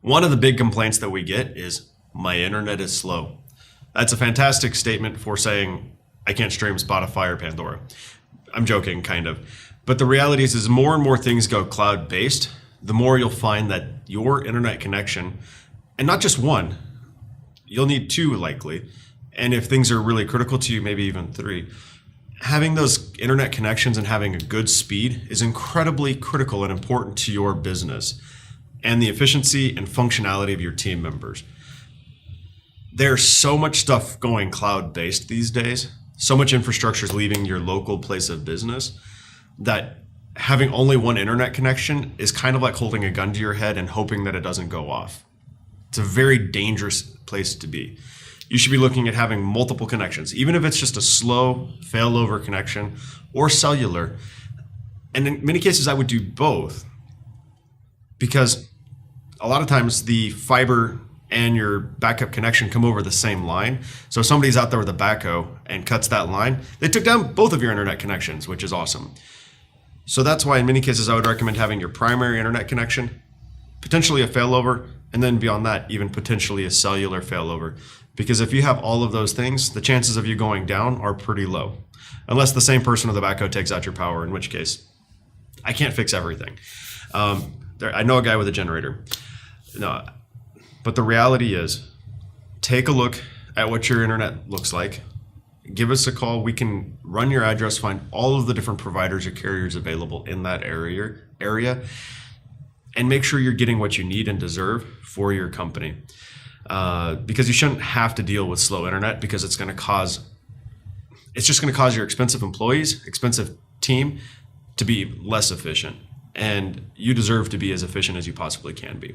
One of the big complaints that we get is my internet is slow. That's a fantastic statement for saying I can't stream Spotify or Pandora. I'm joking, kind of. But the reality is more and more things go cloud-based, the more you'll find that your internet connection, and not just one, you'll need two likely. And if things are really critical to you, maybe even three. Having those internet connections and having a good speed is incredibly critical and important to your business and the efficiency and functionality of your team members. There's so much stuff going cloud-based these days, so much infrastructure is leaving your local place of business that having only one internet connection is kind of like holding a gun to your head and hoping that it doesn't go off. It's a very dangerous place to be. You should be looking at having multiple connections, even if it's just a slow failover connection or cellular. And in many cases, I would do both because a lot of times the fiber and your backup connection come over the same line. So if somebody's out there with a backhoe and cuts that line, they took down both of your internet connections, which is awesome. So that's why in many cases, I would recommend having your primary internet connection, potentially a failover, and then beyond that, even potentially a cellular failover. Because if you have all of those things, the chances of you going down are pretty low. Unless the same person with the backhoe takes out your power, in which case, I can't fix everything. I know a guy with a generator. No, but the reality is, take a look at what your internet looks like. Give us a call. We can run your address, find all of the different providers or carriers available in that area, and make sure you're getting what you need and deserve for your company. Because you shouldn't have to deal with slow internet because it's just going to cause your expensive employees, expensive team to be less efficient. And you deserve to be as efficient as you possibly can be.